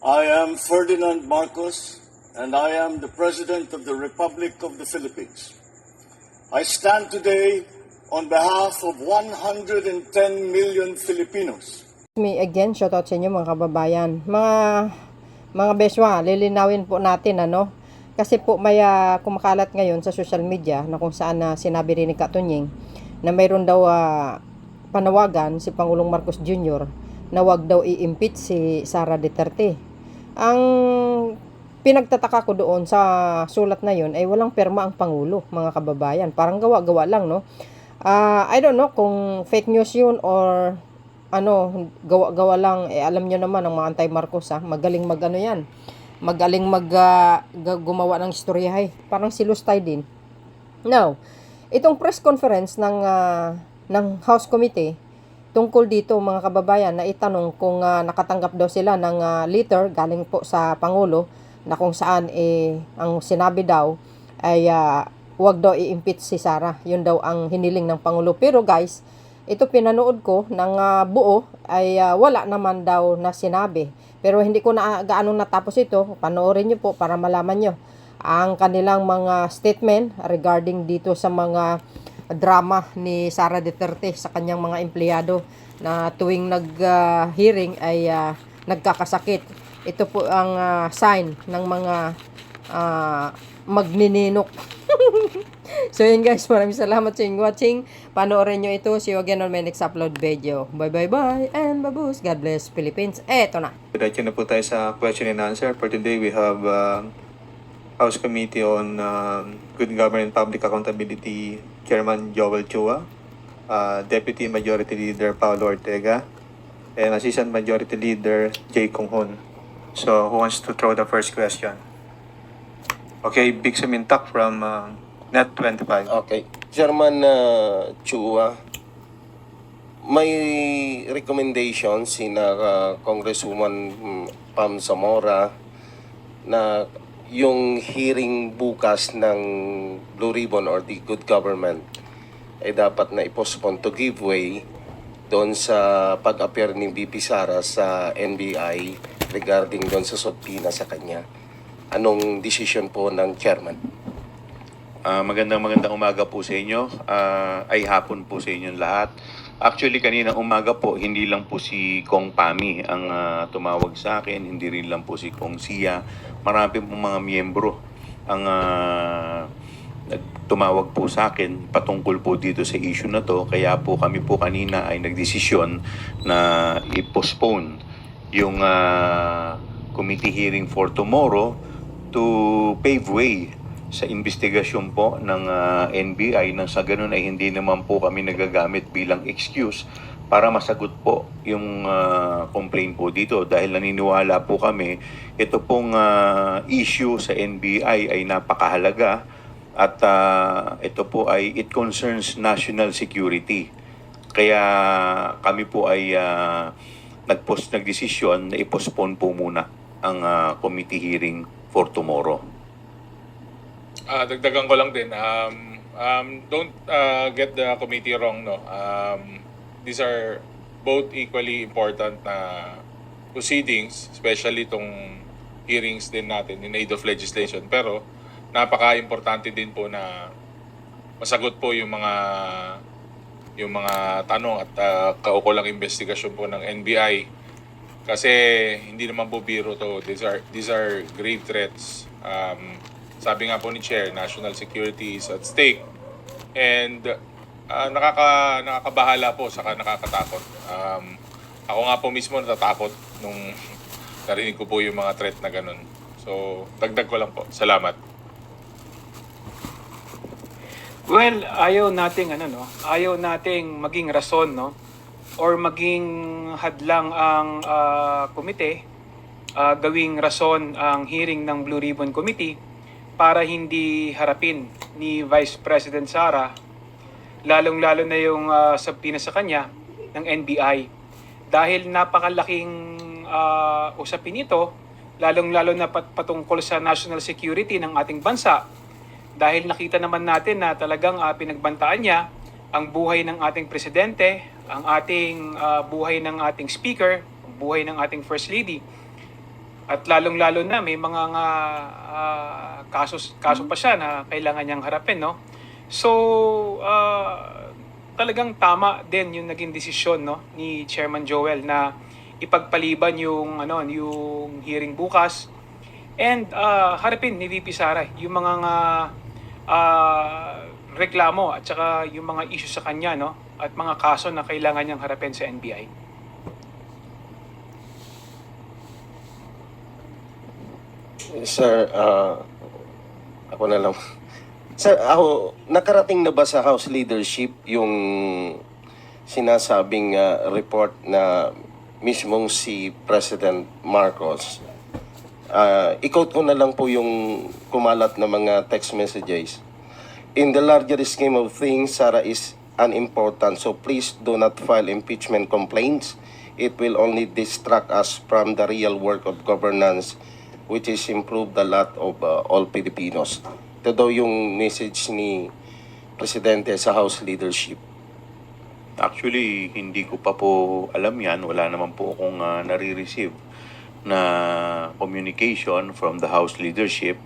I am Ferdinand Marcos, and I am the President of the Republic of the Philippines. I stand today on behalf of 110 million Filipinos. Me again, shoutout sa inyo mga kababayan. Mga beswa, lilinawin po natin kasi po may kumakalat ngayon sa social media na kung saan sinabi rin ni Katunying na mayroon daw panawagan si Pangulong Marcos Jr. na wag daw i-impeach si Sara Duterte. Ang pinagtataka ko doon sa sulat na yun ay walang perma ang Pangulo, mga kababayan. Parang gawa-gawa lang, no? I don't know kung fake news yun or gawa-gawa lang. Alam nyo naman ang mga anti-Marcos, magaling yan. Magaling gumawa ng istoryahe. Parang si Lustay din. Now, itong press conference ng House Committee tungkol dito, mga kababayan, na itanong kung nakatanggap daw sila ng letter galing po sa Pangulo na kung saan ang sinabi daw ay wag daw i-impeach si Sara. Yun daw ang hiniling ng Pangulo. Pero guys, ito pinanood ko ng buo ay wala naman daw na sinabi. Pero hindi ko na gaano natapos ito. Panoorin nyo po para malaman nyo ang kanilang mga statement regarding dito sa mga drama ni Sara Duterte sa kanyang mga empleyado na tuwing nag-hearing ay nagkakasakit. Ito po ang sign ng mga magnininok. So yun guys, maraming salamat sa inyong watching. Panoorin nyo ito. See you again on my next upload video. Bye and babush. God bless Philippines. Eto na. Diretso na po tayo sa question and answer. For today, we have House Committee on Good Government and Public Accountability Chairman Joel Chua, Deputy Majority Leader Paulo Ortega, and Assistant Majority Leader Jay Conghon. So, who wants to throw the first question? Okay, Big Samintak from Net25. Okay. Chairman Chua, may recommendation si Congresswoman Pam Zamora na yung hearing bukas ng Blue Ribbon or the Good Government ay dapat na i-postpone to give way doon sa pag-appear ni VP Sara sa NBI regarding doon sa subpoena sa kanya. Anong decision po ng chairman? Magandang umaga po sa inyo. Ay hapon po sa inyong lahat. Actually, kanina umaga po, hindi lang po si Kong Pami ang tumawag sa akin, hindi rin lang po si Kong Sia. Marami pong mga miyembro ang tumawag po sa akin patungkol po dito sa issue na to. Kaya po kami po kanina ay nagdesisyon na i-postpone yung committee hearing for tomorrow to pave way sa investigasyon po ng NBI nang sa ganun ay hindi naman po kami nagagamit bilang excuse para masagot po yung complaint po dito dahil naniniwala po kami ito pong issue sa NBI ay napakahalaga at ito po ay it concerns national security. Kaya kami po ay nagdesisyon na i-postpone po muna ang committee hearing for tomorrow. Dagdagan ko lang din, don't get the committee wrong, no. These are both equally important na proceedings, especially itong hearings din natin in aid of legislation. Pero napaka-importante din po na masagot po yung mga tanong at kaukulang investigasyon po ng NBI. Kasi hindi naman po biro to. These are grave threats. Sabi nga po ni Chair, national security is at stake. And nakakabahala po, saka nakakatakot. Ako nga po mismo natatakot nung narinig ko po yung mga threat na ganun. So, dagdag ko lang po. Salamat. Well, ayaw nating maging rason, no? Or maging hadlang ang komite, gawing rason ang hearing ng Blue Ribbon Committee para hindi harapin ni Vice President Sara, lalong-lalo na yung subpoena sa kanya ng NBI. Dahil napakalaking usapin ito, lalong-lalo na patungkol sa national security ng ating bansa. Dahil nakita naman natin na talagang pinagbantaan niya ang buhay ng ating presidente, ang ating buhay ng ating speaker, ang buhay ng ating first lady. At lalong-lalo na may mga kaso pa siya na kailangan niyang harapin, no? So, talagang tama din yung naging desisyon, no, ni Chairman Joel na ipagpaliban yung hearing bukas and harapin ni VP Sara yung mga reklamo at saka yung mga issue sa kanya, no, at mga kaso na kailangan niyang harapin sa NBI. Sir, ako na lang. Sir, nakarating na ba sa House leadership yung sinasabing report na mismong si President Marcos? I-quote ko na lang po yung kumalat na mga text messages. In the larger scheme of things, Sara is unimportant, so please do not file impeachment complaints. It will only distract us from the real work of governance, which is improve the lot of all Filipinos. Ito daw yung message ni Presidente sa House leadership. Actually, hindi ko pa po alam yan. Wala naman po akong nare-receive na communication from the House leadership.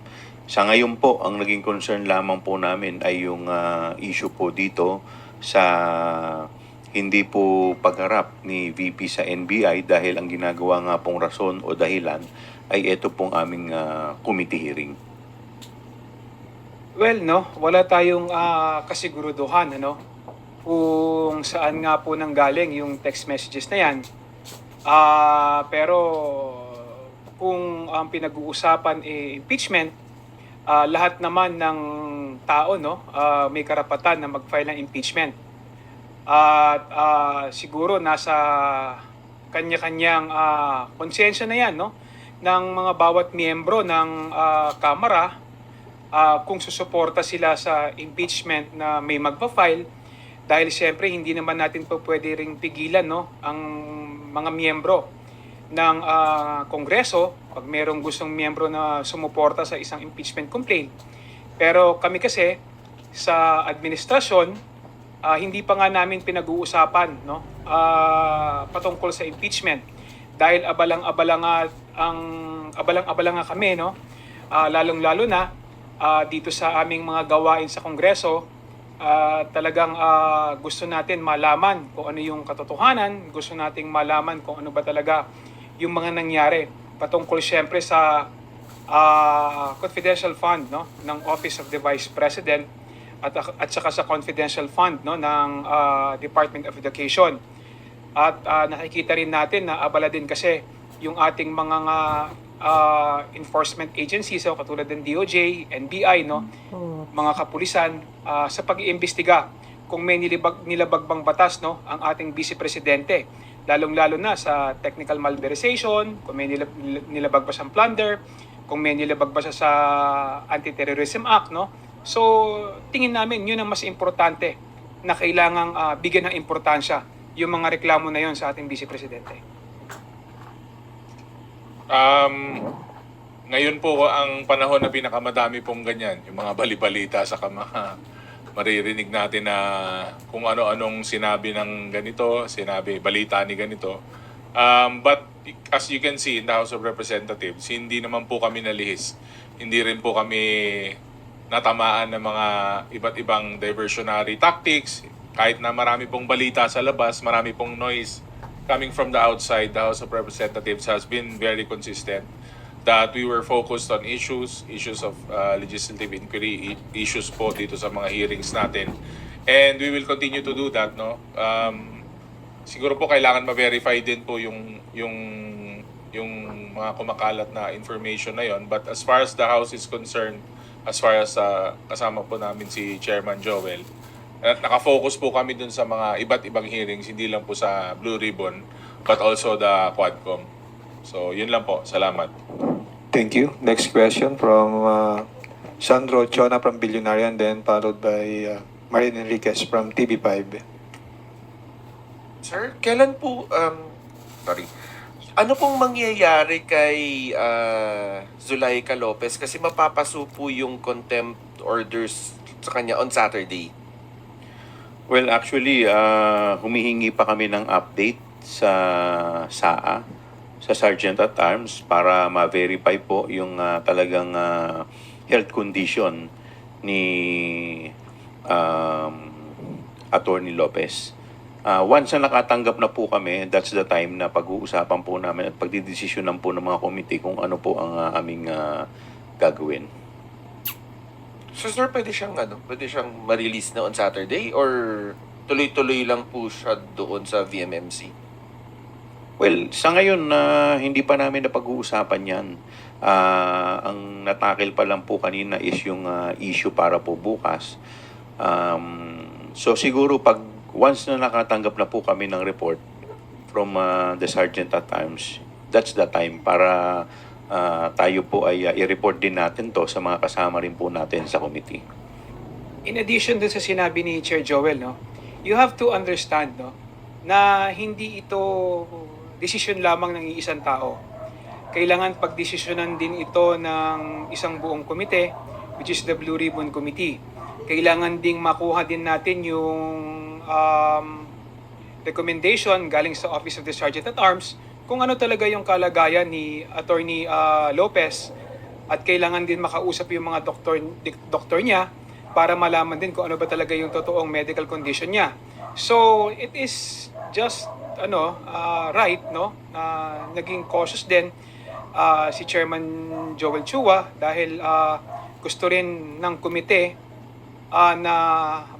Sa ngayon po, ang naging concern lamang po namin ay yung issue po dito sa hindi po pagharap ni VP sa NBI dahil ang ginagawa nga pong rason o dahilan ay ito pong aming committee hearing. Well, no, wala tayong kasiguruduhan, ano, kung saan nga po nanggaling yung text messages na yan. Pero kung ang pinag-uusapan impeachment, lahat naman ng tao, no, may karapatan na mag-file ng impeachment. At siguro nasa kanya-kanyang konsensya na yan, no, ng mga bawat miyembro ng Kamara kung susuporta sila sa impeachment na may magpa-file, dahil siyempre hindi naman natin po pwede ring pigilan, no, ang mga miyembro ng Kongreso pag merong gustong miyembro na sumuporta sa isang impeachment complaint. Pero kami kasi sa administrasyon, hindi pa nga namin pinag-uusapan, no, patungkol sa impeachment dahil abalang-abala nga kami, no, lalong-lalo na dito sa aming mga gawain sa Kongreso. Talagang gusto natin malaman kung ano yung katotohanan, gusto nating malaman kung ano ba talaga yung mga nangyari patungkol siyempre sa confidential fund, no, ng Office of the Vice President at saka sa confidential fund, no, ng Department of Education. At nakikita rin natin na abala din kasi yung ating mga enforcement agencies, so katulad ng DOJ, NBI, no, mga kapulisan sa pag-iimbestiga kung may nilabag bang batas, no, ang ating Vice Presidente, lalong-lalo na sa technical malversation, kung may nilabag ba siyang plunder, kung may nilabag ba siya sa Anti-Terrorism Act, no. So tingin namin yun ang mas importante na kailangang bigyan ng importansya yung mga reklamo na yon sa ating Vice Presidente. Ngayon po ang panahon na pinakamadami pong ganyan, yung mga balibalita sa mga maririnig natin na kung ano-anong sinabi ng ganito, balita ni ganito. But as you can see in the House of Representatives, hindi naman po kami nalihis. Hindi rin po kami natamaan ng mga iba't ibang diversionary tactics. Kahit na marami pong balita sa labas, marami pong noise coming from the outside, the House of Representatives has been very consistent that we were focused on issues of legislative inquiry, issues po dito sa mga hearings natin. And we will continue to do that, no? Siguro po kailangan ma-verify din po yung mga kumakalat na information na yon. But as far as the House is concerned, as far as kasama po namin si Chairman Joel, at nakafocus po kami dun sa mga iba't ibang hearings, hindi lang po sa Blue Ribbon, but also the Quadcom. So, yun lang po. Salamat. Thank you. Next question from Sandro Chona from Billionarian, then followed by Marin Enriquez from TV5. Sir, kailan po, ano pong mangyayari kay Zulaika Lopez? Kasi mapapaso po yung contempt orders sa kanya on Saturday. Well, actually, humihingi pa kami ng update sa SAA, sa Sergeant at Arms para ma-verify po yung talagang health condition ni Attorney Lopez. Once na nakatanggap na po kami, that's the time na pag-uusapan po namin at pagdidesisyonan po ng mga committee kung ano po ang aming gagawin. So sir, pwede siyang ma-release na on Saturday or tuloy-tuloy lang po siya doon sa VMMC? Well, sa ngayon hindi pa namin napag-uusapan yan. Ang natakil pa lang po kanina is yung issue para po bukas. So siguro once na nakatanggap na po kami ng report from the Sergeant at Arms, that's the time para tayo po ay i-report din natin to sa mga kasama rin po natin sa committee. In addition dun sa sinabi ni Chair Joel, no, you have to understand, no, na hindi ito desisyon lamang ng isang tao. Kailangan pagdesisyonan din ito ng isang buong komite, which is the Blue Ribbon Committee. Kailangan ding makuha din natin yung recommendation galing sa Office of the Sergeant at Arms kung ano talaga yung kalagayan ni Attorney Lopez, at kailangan din makausap yung mga doktor niya para malaman din kung ano ba talaga yung totoong medical condition niya. So it is just right, no, naging cautious din si Chairman Joel Chua dahil gusto rin ng komite na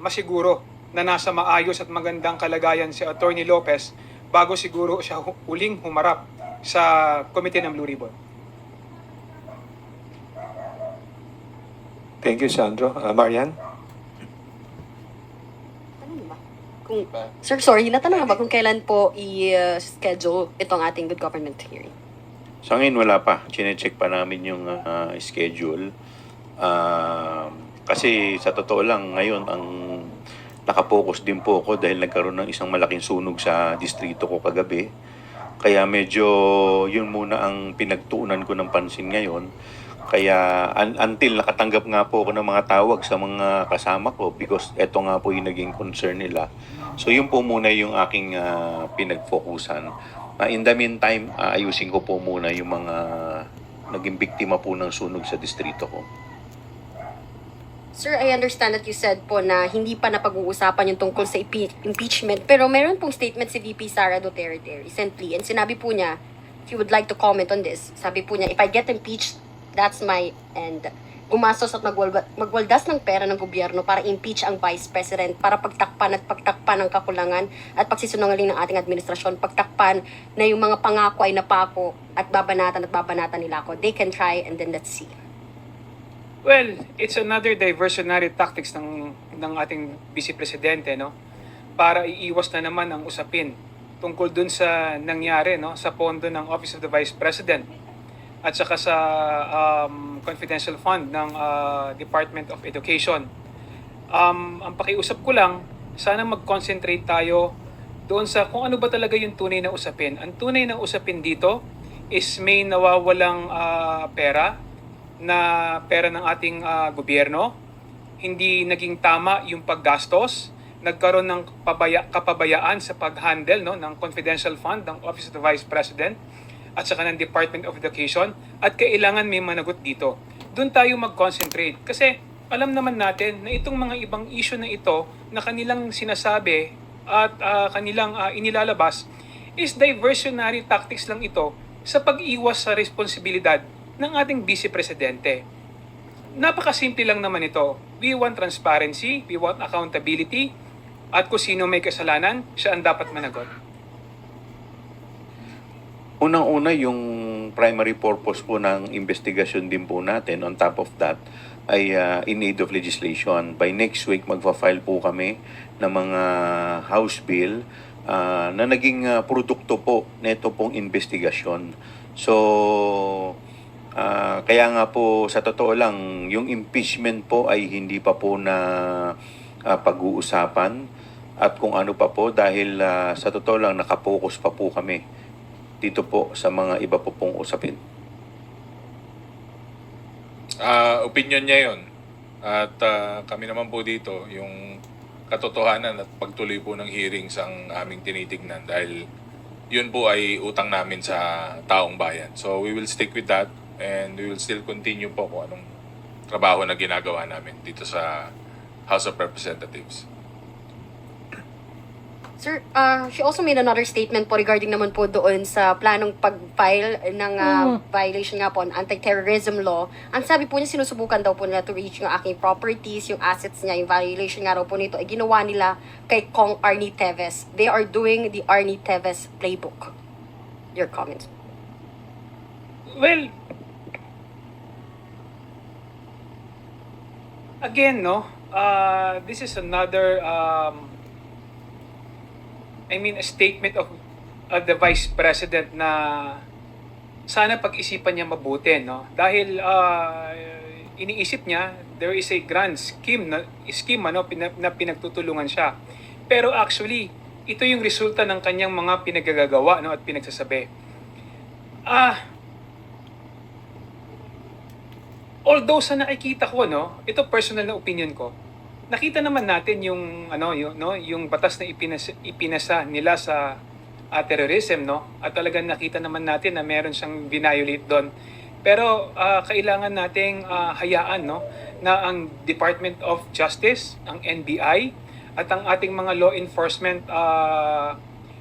masiguro na nasa maayos at magandang kalagayan si Attorney Lopez bago siguro siya huling humarap sa komite ng Blue Ribbon. Thank you, Sandro. Marian? Sir, sorry, natanong ba kung kailan po i-schedule itong ating good government hearing? Sa ngayon wala pa. Chine-check pa namin yung schedule. Kasi sa totoo lang, ngayon ang nakapokus din po ako dahil nagkaroon ng isang malaking sunog sa distrito ko kagabi. Kaya medyo yun muna ang pinagtuunan ko ng pansin ngayon. Kaya until nakatanggap nga po ako ng mga tawag sa mga kasama ko because eto nga po yung naging concern nila. So yun po muna yung aking pinag-focusan. In the meantime, ayusin ko po muna yung mga naging biktima po ng sunog sa distrito ko. Sir, I understand that you said po na hindi pa napag-uusapan yung tungkol sa impeachment, pero meron pong statement si VP Sara Duterte recently, and sinabi po niya, if you would like to comment on this, sabi po niya, if I get impeached, that's my end. Gumastos at magwaldas ng pera ng gobyerno para impeach ang Vice President, para pagtakpan ng kakulangan at pagsisinungaling ng ating administrasyon, pagtakpan na yung mga pangako ay napako at babanatan nila ako. They can try and then let's see. Well, it's another diversionary tactics ng ating Vice Presidente, no? Para iiwas na naman ang usapin tungkol dun sa nangyari, no, sa pondo ng Office of the Vice President at saka sa confidential fund ng Department of Education. Ang pakiusap ko lang, sana mag-concentrate tayo doon sa kung ano ba talaga yung tunay na usapin. Ang tunay na usapin dito is may nawawalang pera ng ating gobyerno, hindi naging tama yung paggastos, nagkaroon ng kapabayaan sa pag-handle, no, ng confidential fund ng Office of the Vice President at saka ng Department of Education, at kailangan may managot dito. Doon tayo mag-concentrate kasi alam naman natin na itong mga ibang issue na ito na kanilang sinasabi at kanilang inilalabas is diversionary tactics lang ito sa pag-iwas sa responsibilidad ng ating Vice Presidente. Napakasimple lang naman ito. We want transparency, we want accountability, at kung sino may kasalanan, siya ang dapat managot. Unang-una, yung primary purpose po ng investigasyon din po natin, on top of that, ay in aid of legislation. By next week, magfa-file po kami ng mga House Bill na naging produkto po nito pong investigasyon. So, kaya nga po sa totoo lang, yung impeachment po ay hindi pa po na pag-uusapan at kung ano pa po dahil sa totoo lang nakapokus pa po kami dito po sa mga iba po pong usapin. Opinion niya yun. At kami naman po dito, yung katotohanan at pagtuloy po ng hearings ang aming tinitignan dahil yun po ay utang namin sa taong bayan. So we will stick with that and we will still continue po kung anong trabaho na ginagawa namin dito sa House of Representatives. Sir, she also made another statement po regarding naman po doon sa planong pag-file ng violation nga po ng anti-terrorism law. Ang sabi po niya, sinusubukan daw po nila to reach yung aking properties, yung assets niya, yung violation nga raw po nito ay ginawa nila kay Kong Arnie Teves. They are doing the Arnie Teves playbook. Your comments? Well, again, no, this is another, a statement of the Vice President na sana pag-isipan niya mabuti, no? Dahil iniisip niya, there is a grand scheme na pinagtutulungan siya. Pero actually, ito yung resulta ng kanyang mga pinagagagawa, no, at pinagsasabi. Although sa nakikita ko, no, ito personal na opinion ko, nakita naman natin yung yung batas na ipinasa nila sa terrorism, no, at talagang nakita naman natin na meron siyang violate doon. Pero kailangan nating hayaan, no, na ang Department of Justice, ang NBI at ang ating mga law enforcement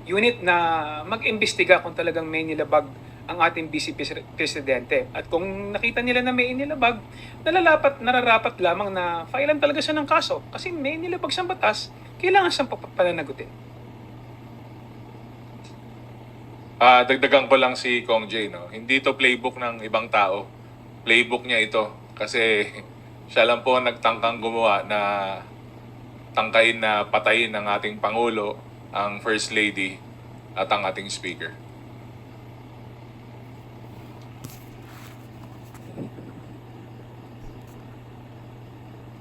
unit na mag-imbestiga kung talagang may nilabag ang ating Vice Presidente. At kung nakita nila na may inilabag, nararapat lamang na filean talaga siya ng kaso. Kasi may inilabag siyang batas, kailangan siyang pananagutin. Dagdagan ko lang si Kong J, no? Hindi to playbook ng ibang tao. Playbook niya ito. Kasi siya lang po nagtangkang gumawa na tangkain na patayin ng ating Pangulo, ang First Lady at ang ating Speaker.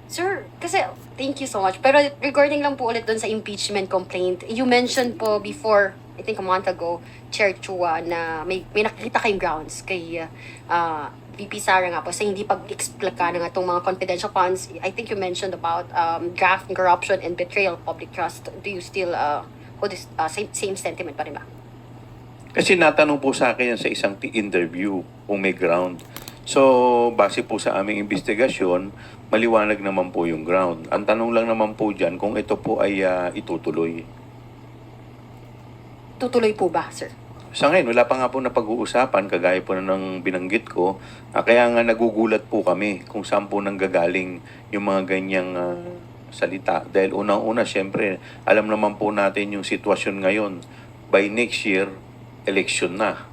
Sir, kasi thank you so much. Pero regarding lang po ulit dun sa impeachment complaint, you mentioned po before, I think a month ago, Chair Chua, na may nakikita kayong grounds kay VP Sara nga po sa hindi pag-explika ng itong mga confidential funds. I think you mentioned about graft, corruption, and betrayal of public trust. Do you still hold this same sentiment pa rin ba? Kasi natanong po sa akin yan sa isang interview kung may ground. So, base po sa aming investigasyon, maliwanag naman po yung ground. Ang tanong lang naman po dyan kung ito po ay itutuloy. Tutuloy po ba, sir? Sa ngayon, wala pa nga po na pag-uusapan, kagaya po na ng binanggit ko. Kaya nga nagugulat po kami kung saan po nanggagaling yung mga ganyang salita. Dahil unang-una, syempre, alam naman po natin yung sitwasyon ngayon. By next year, election na.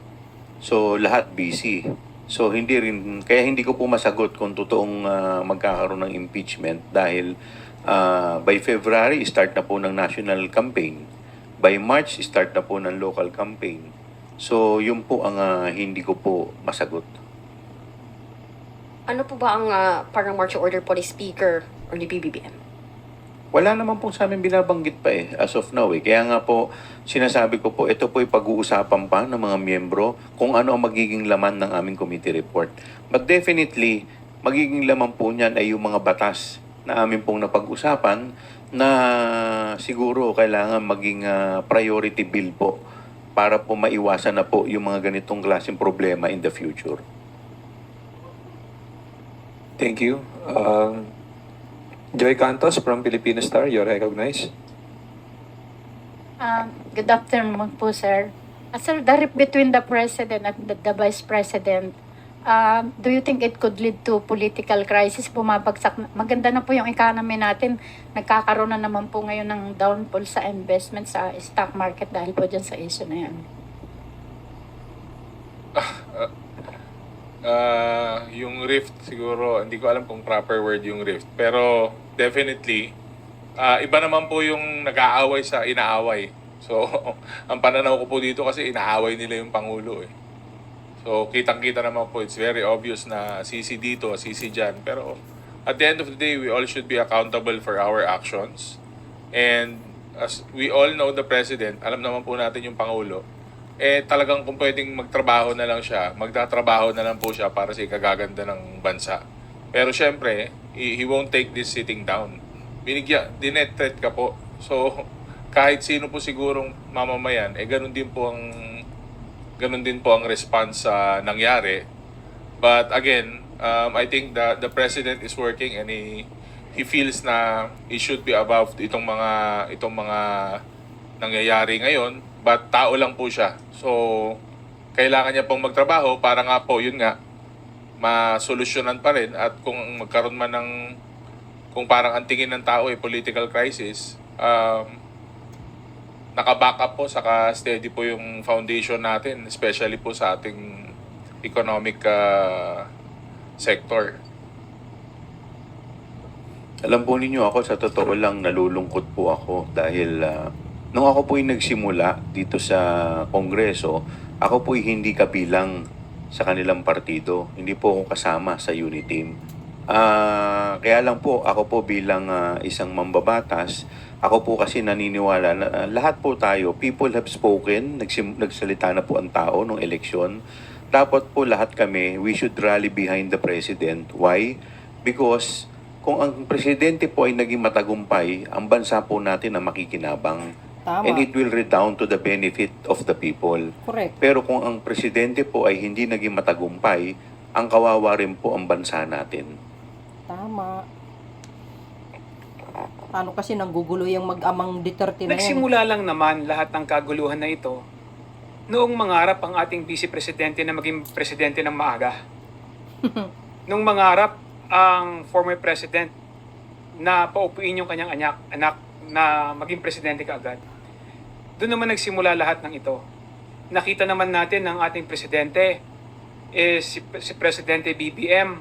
So, lahat busy. So, kaya hindi ko po masagot kung totoong magkakaroon ng impeachment dahil by February, start na po ng national campaign. By March, start na po ng local campaign. So, yun po ang hindi ko po masagot. Ano po ba ang parang marching order po ni Speaker or ni BBBM? Wala naman po sa amin binabanggit pa as of now. Kaya nga po, sinasabi ko po, ito po ay pag-uusapan pa ng mga miyembro kung ano ang magiging laman ng aming committee report. But definitely, magiging laman po niyan ay yung mga batas na amin pong napag-usapan na siguro kailangan maging priority bill po para po maiwasan na po yung mga ganitong klaseng problema in the future. Thank you. Joy Cantos from Filipino Star, you're recognized. Good afternoon po, sir. Sir, the rift between the President and the Vice President, do you think it could lead to political crisis? Bumabagsak. Maganda na po yung economy natin. Nagkakaroon na naman po ngayon ng downfall sa investment sa stock market dahil po dyan sa issue na yan. Yung rift siguro, hindi ko alam kung proper word yung rift. Pero definitely, iba naman po yung nag-aaway sa inaaway. So, ang pananaw ko po dito kasi inaaway nila yung Pangulo eh. So, kitang-kita naman po, it's very obvious na sisi dito, sisi dyan. Pero at the end of the day, we all should be accountable for our actions. And as we all know the President, alam naman po natin yung Pangulo, talagang kung pwedeng magtrabaho na lang siya, magtatrabaho na lang po siya para sa ikagaganda ng bansa. Pero syempre, he won't take this sitting down. Dinet threat ka po. So, kahit sino po sigurong mamamayan, ganun din po ang response sa nangyari. But again, I think the president is working and he feels na he should be above itong mga nangyayari ngayon, but tao lang po siya. So kailangan niya pong magtrabaho para nga po, yun nga, masolusyonan pa rin, at kung magkaroon man ng, kung parang ang tingin ng tao political crisis, naka-back up po, saka steady po yung foundation natin, especially po sa ating economic sector. Alam po ninyo, ako sa totoo lang nalulungkot po ako dahil nung ako po'y nagsimula dito sa Kongreso, ako po'y hindi kabilang sa kanilang partido. Hindi po ako kasama sa unit team. Kaya lang po, ako po bilang isang mambabatas, ako po kasi naniniwala na lahat po tayo, people have spoken, nagsalita na po ang tao nung eleksyon. Dapat po lahat kami, we should rally behind the president. Why? Because kung ang presidente po ay naging matagumpay, ang bansa po natin na makikinabang. Tama. And it will redound to the benefit of the people. Correct. Pero kung ang presidente po ay hindi naging matagumpay, ang kawawa rin po ang bansa natin. Tama. Paano kasi nanggugulo yung mag-amang Duterte na yan? Nagsimula lang naman lahat ng kaguluhan na ito noong mangarap ang ating vice presidente na maging presidente ng maaga. Nung mangarap ang former president na paupuin yung kanyang anak na maging presidente kaagad. Doon naman nagsimula lahat ng ito. Nakita naman natin ng ating presidente, si Presidente BBM,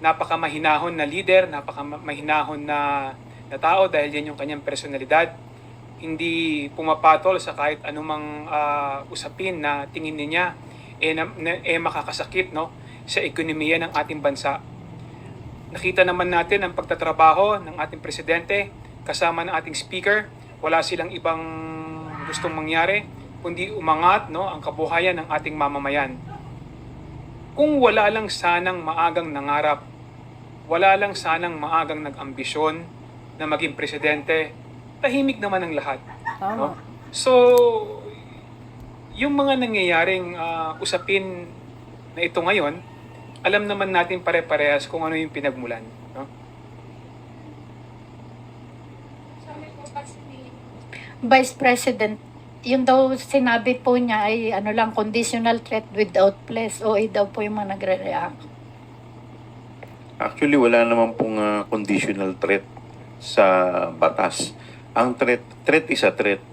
napakamahinahon na leader, napakamahinahon na tao dahil yan yung kanyang personalidad. Hindi pumapatol sa kahit anumang usapin na tingin niya makakasakit, no, sa ekonomiya ng ating bansa. Nakita naman natin ang pagtatrabaho ng ating presidente kasama ng ating speaker. Wala silang ibang gustong mangyari kundi umangat, no, ang kabuhayan ng ating mamamayan. Kung wala lang sanang maagang nangarap, wala lang sanang maagang nag-ambisyon na maging presidente, tahimik naman ang lahat. Tama. No? So, yung mga nangyayaring usapin na ito ngayon, alam naman natin pare-parehas kung ano yung pinagmulan. No? Vice President, yung daw sinabi po niya ay ano lang, conditional threat without place. OA daw po yung mga nagre-react. Actually, wala naman pong conditional threat sa batas. Ang threat is a threat.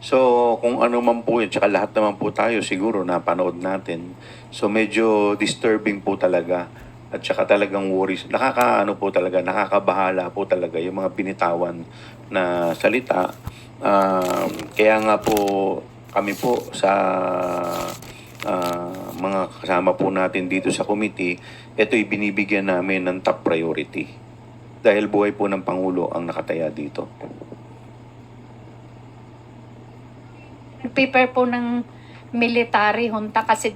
So, kung ano man po yun, tsaka lahat naman po tayo siguro napanood natin. So, medyo disturbing po talaga. At tsaka talagang worries. Nakakabahala po talaga yung mga binitawan na salita. Kaya nga po kami po sa mga kasama po natin dito sa committee, ito'y binibigyan namin ng top priority. Dahil buhay po ng Pangulo ang nakataya dito. Prepare po ng military junta kasi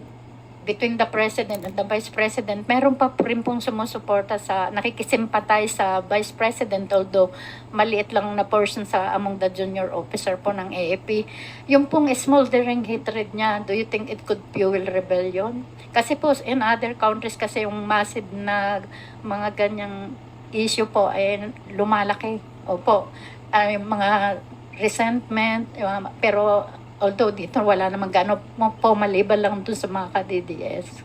between the President and the Vice President, meron pa rin pong sumusuporta sa, nakikisimpatize sa Vice President, although maliit lang na portion sa among the junior officer po ng AFP. Yung pong smoldering hatred niya, do you think it could fuel rebellion? Kasi po in other countries kasi yung massive na mga ganyang issue po ay lumalaki. Opo, yung mga resentment, pero although dito wala namang gano'n po maliban lang dun sa mga ka-DDS.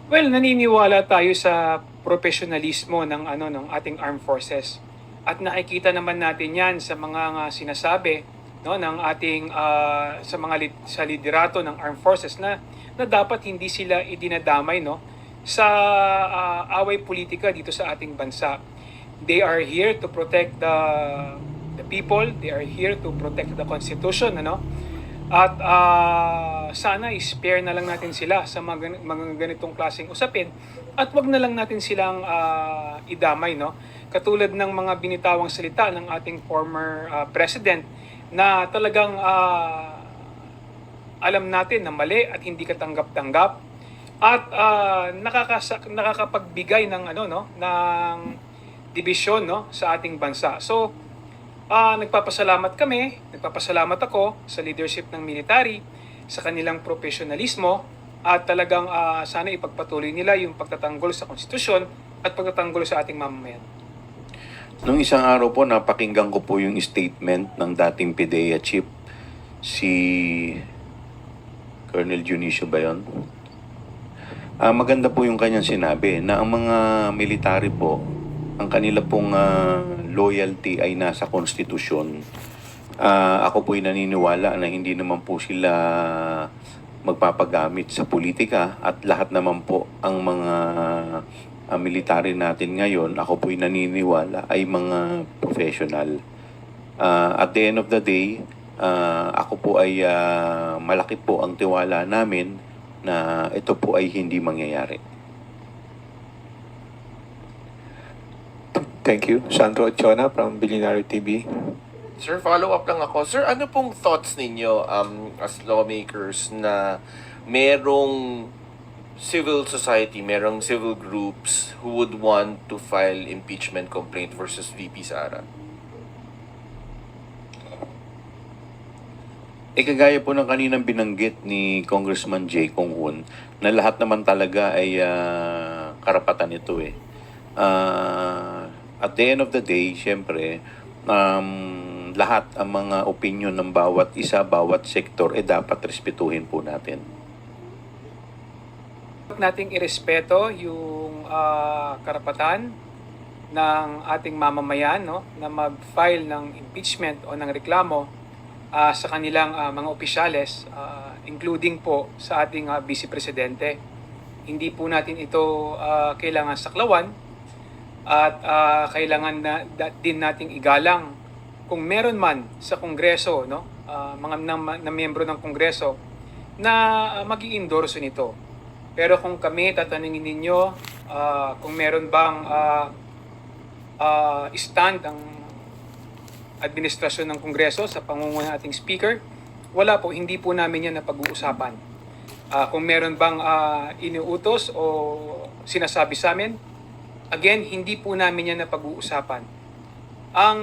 Well, naniniwala tayo sa professionalismo ng ng ating armed forces. At nakikita naman natin 'yan sa mga sinasabi, no, ng ating sa liderato ng armed forces na dapat hindi sila idinadamay, no, sa away politika dito sa ating bansa. They are here to protect the people, they are here to protect the Constitution, At sana i-spare na lang natin sila sa mga ganitong klaseng usapin at wag na lang natin silang idamay, no? Katulad ng mga binitawang salita ng ating former president na talagang alam natin na mali at hindi katanggap-tanggap at nakakapagbigay ng ng dibisyon, no, sa ating bansa. So nagpapasalamat ako sa leadership ng military, sa kanilang profesionalismo, at talagang sana ipagpatuloy nila yung pagtatanggol sa konstitusyon at pagtatanggol sa ating mamamayan. Nung isang araw po, napakinggan ko po yung statement ng dating PDEA chief, si Colonel Junicio ba yun? Maganda po yung kanyang sinabi na ang mga military po, ang kanila pong loyalty ay nasa konstitusyon. Ako po'y naniniwala na hindi naman po sila magpapagamit sa politika at lahat naman po ang mga military natin ngayon, ako po'y naniniwala ay mga professional. At the end of the day, ako po ay malaki po ang tiwala namin na ito po ay hindi mangyayari. Thank you. Sandro Ochoa from Billionaire TV. Sir, follow up lang ako. Sir, ano pong thoughts ninyo as lawmakers na merong civil society, merong civil groups who would want to file impeachment complaint versus VP Sara? Kagaya po ng kaninang binanggit ni Congressman Jay Kung Hoon na lahat naman talaga ay karapatan ito eh. At the end of the day, syempre, lahat ang mga opinion ng bawat isa, bawat sektor, dapat respetuhin po natin. Nating irespeto yung karapatan ng ating mamamayan, no, na mag-file ng impeachment o ng reklamo sa kanilang mga opisyales, including po sa ating Vice Presidente. Hindi po natin ito kailangan saklawan at kailangan din nating igalang kung meron man sa Kongreso, no, mga na miyembro ng Kongreso na mag-i-endorso nito. Pero kung kami tatanungin ninyo kung meron bang stand ang administrasyon ng Kongreso sa pangunguna ng ating speaker, wala po, hindi po namin yan na pag-uusapan. Kung meron bang iniutos o sinasabi sa amin, again, hindi po namin yan na pag-uusapan. Ang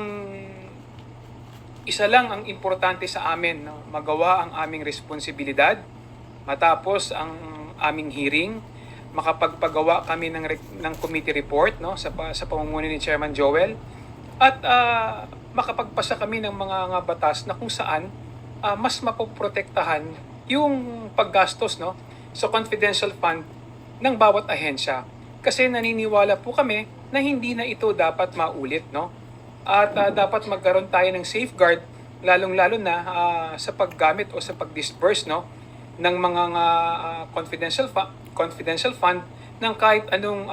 isa lang ang importante sa amin, no, magawa ang aming responsibilidad, matapos ang aming hearing, makapagpagawa kami ng committee report, no, sa pamumuno ni Chairman Joel, at makapagpasa kami ng mga batas na kung saan mas mapoprotektahan yung paggastos, no, sa confidential fund ng bawat ahensya. Kasi naniniwala po kami na hindi na ito dapat maulit, no? At dapat magkaroon tayo ng safeguard, lalong-lalo na sa paggamit o sa pag-disburse, no, ng mga confidential fund ng kahit anong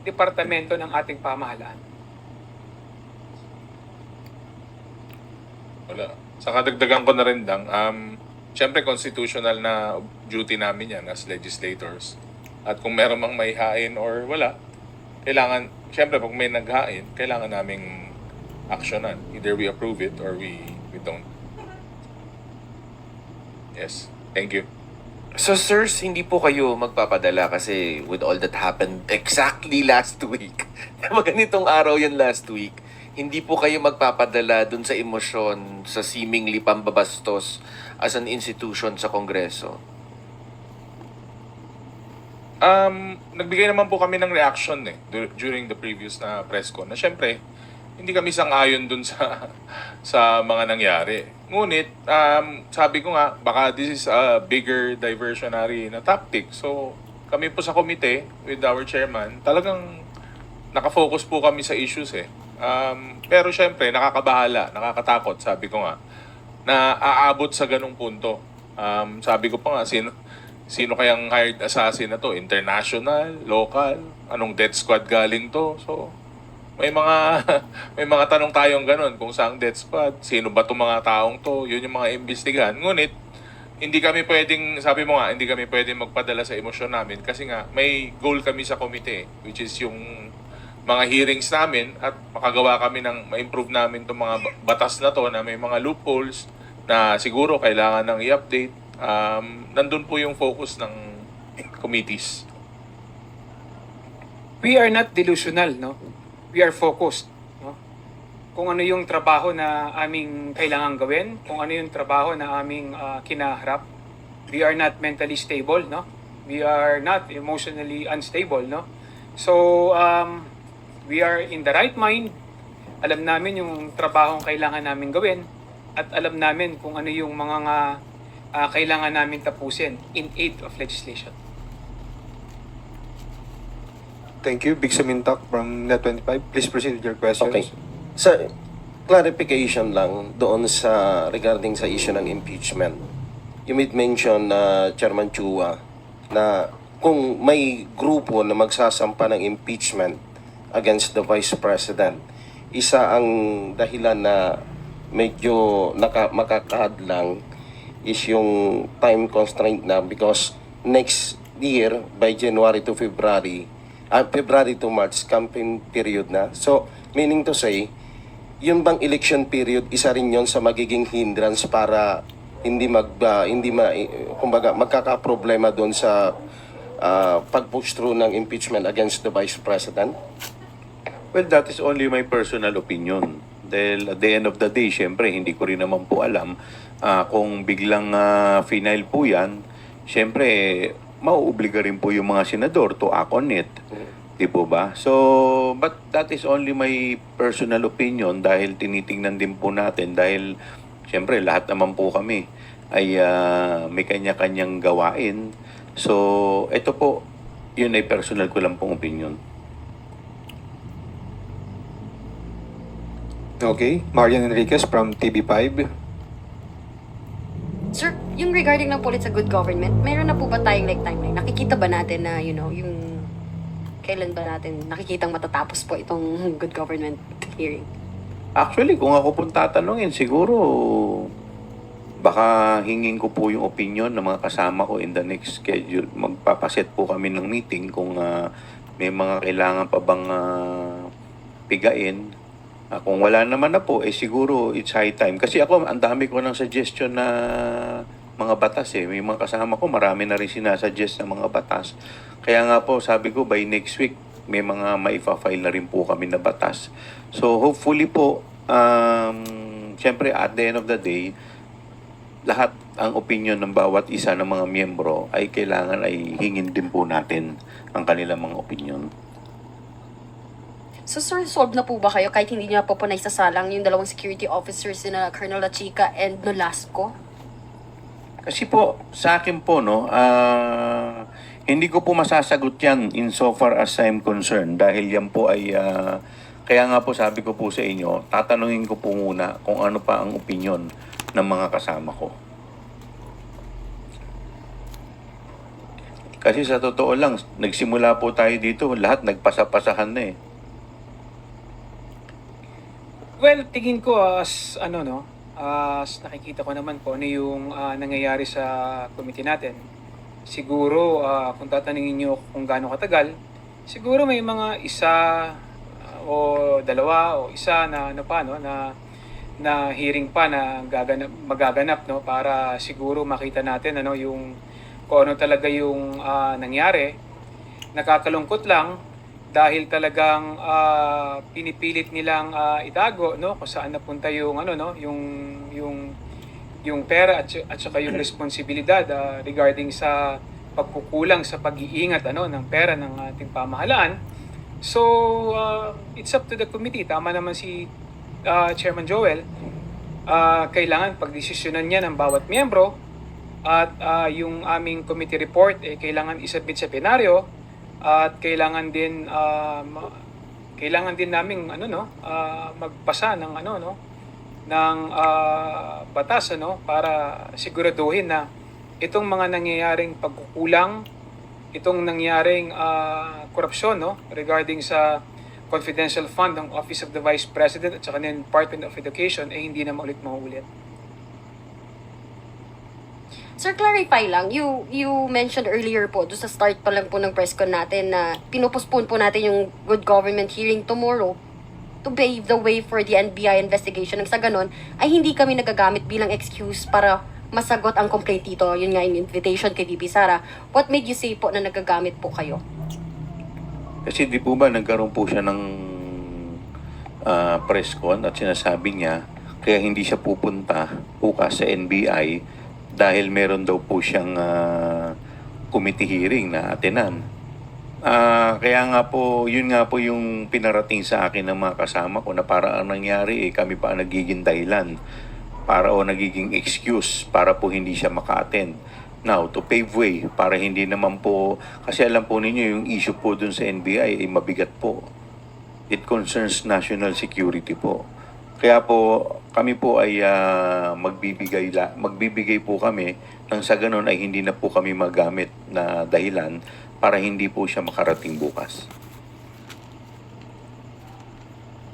departamento ng ating pamahalaan. Wala. Sa kadagdagan ko na rin lang, syempre constitutional na duty namin yan as legislators. At kung meron mang may hain or wala, kailangan, syempre pag may naghain, kailangan naming actionan. Either we approve it or we don't. Yes. Thank you. So sirs, hindi po kayo magpapadala kasi with all that happened exactly last week. Ganitong araw yan last week. Hindi po kayo magpapadala dun sa emosyon, sa seemingly pambabastos as an institution sa Kongreso? Nagbigay naman po kami ng reaction during the previous na press con na syempre hindi kami sang-ayon dun sa mga nangyari. Ngunit sabi ko nga baka this is a bigger diversionary na tactic. So kami po sa komite with our chairman, talagang nakafocus po kami sa issues pero syempre nakakabahala, nakakatakot, sabi ko nga, na aabot sa ganung punto. Sabi ko pa nga, sino kayang hired assassin na to? International, local, anong death squad galing to? So, may mga tanong tayong ganun kung saang death squad, sino ba itong mga taong to? Yun yung mga imbestigahan. Ngunit, hindi kami pwedeng, sabi mo nga, hindi kami pwedeng magpadala sa emosyon namin kasi nga, may goal kami sa komite, which is yung mga hearings namin at makagawa kami ng ma-improve namin itong mga batas na to na may mga loopholes na siguro kailangan nang i-update. Nandun po yung focus ng committees. We are not delusional, no? We are focused, no? kung ano yung trabaho na aming kailangan gawin, kung ano yung trabaho na aming kinaharap. We are not mentally stable, no? We are not emotionally unstable, no? So, we are in the right mind. Alam namin yung trabahong kailangan namin gawin at alam namin kung ano yung mga kailangan namin tapusin in aid of legislation. Thank you. Big Samintak from Net25. Please proceed with your questions. Okay. Sa clarification lang doon sa regarding sa issue ng impeachment. You made mention Chairman Chua na kung may grupo na magsasampa ng impeachment against the Vice President, isa ang dahilan na medyo makakahadlang is yung time constraint na because next year by January to February to March campaign period na. So meaning to say, yun bang election period isa rin yon sa magiging hindrance para kumbaga magkakaproblema doon sa pag-push through ng impeachment against the Vice President? Well, that is only my personal opinion. Dahil at the end of the day, syempre, hindi ko rin naman po alam kung biglang final po yan, syempre, mauobliga rin po yung mga senador to act on it. Di po ba? So, but that is only my personal opinion dahil tinitingnan din po natin dahil syempre, lahat naman po kami ay may kanya-kanyang gawain. So, ito po, yun ay personal ko lang pong opinion. Okay. Marian Enriquez from TV5. Sir, yung regarding ng po ulit sa good government, meron na po ba tayong like timeline? Nakikita ba natin na, yung kailan ba natin nakikitang matatapos po itong good government hearing? Actually, kung ako pong tatanungin, siguro baka hingin ko po yung opinion ng mga kasama ko in the next schedule. Magpapaset po kami ng meeting kung may mga kailangan pa bang pigain. Kung wala naman na po, siguro it's high time. Kasi ako, ang dami ko ng suggestion na mga batas eh. May mga kasama ko, marami na rin sinasuggest na mga batas. Kaya nga po, sabi ko, by next week, may mga maifa-file na rin po kami na batas. So, hopefully po, siyempre, at the end of the day, lahat ang opinion ng bawat isa ng mga miyembro ay kailangan ay hingin din po natin ang kanilang mga opinion. So, sir, solved na po ba kayo kahit hindi niyo po naisasalang yung dalawang security officers na Colonel Lachica and Nolasco? Kasi po, sa akin po, no, hindi ko po masasagot yan insofar as I'm concerned dahil yan po ay, kaya nga po sabi ko po sa inyo, tatanungin ko po muna kung ano pa ang opinion ng mga kasama ko. Kasi sa totoo lang, nagsimula po tayo dito, lahat nagpasapasahan na eh. Well, tingin ko as nakikita ko naman po ano yung nangyayari sa committee natin. Siguro kung tatanungin niyo kung gaano katagal, siguro may mga isa o dalawa o isa na na hearing pa na magaganap no para siguro makita natin yung kung ano talaga yung nangyari. Nakakalungkot lang dahil talagang pinipilit nilang itago no kung saan napunta yung yung pera at saka yung responsibilidad regarding sa pagkukulang sa pag-iingat ng pera ng ating pamahalaan. So it's up to the committee. Tama naman si Chairman Joel. Kailangan pagdesisyonan niya ng bawat miyembro at yung aming committee report kailangan isubmit sa plenaryo. At kailangan din naming magpasa ng ng batas para siguraduhin na itong mga nangyayaring pagkukulang, itong nangyaring korupsyon regarding sa confidential fund ng Office of the Vice President at saka ng Department of Education hindi na maulit. Sir, clarify lang, you mentioned earlier po, doon sa start pa lang po ng press con natin na pinopostpone po natin yung good government hearing tomorrow to pave the way for the NBI investigation. Nang sa ganon, ay hindi kami nagagamit bilang excuse para masagot ang complaint dito. Yun nga yung invitation kay VP Sara. What made you say po na nagagamit po kayo? Kasi di po ba nagkaroon po siya ng press con at sinasabi niya kaya hindi siya pupunta bukas sa NBI dahil meron daw po siyang committee hearing na atenan. Kaya nga po, yun nga po yung pinarating sa akin ng mga kasama ko na para ang nangyari kami pa ang nagiging dahilan para o nagiging excuse para po hindi siya maka-attend. Now, to pave way, para hindi naman po, kasi alam po ninyo yung issue po dun sa NBI ay mabigat po. It concerns national security po. Kaya po, kami po ay magbibigay po kami nang sa ganun ay hindi na po kami magamit na dahilan para hindi po siya makarating bukas.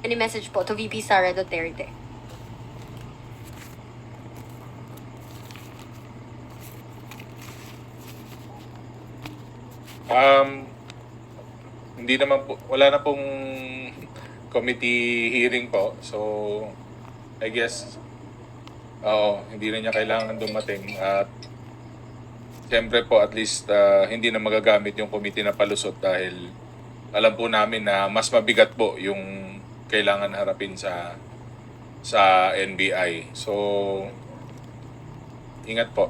Any message po to VP Sara Duterte? Hindi naman po, wala na pong committee hearing po. So, I guess, hindi na niya kailangan dumating. At siyempre po, at least hindi na magagamit yung committee na palusot dahil alam po namin na mas mabigat po yung kailangan harapin sa NBI. So, ingat po.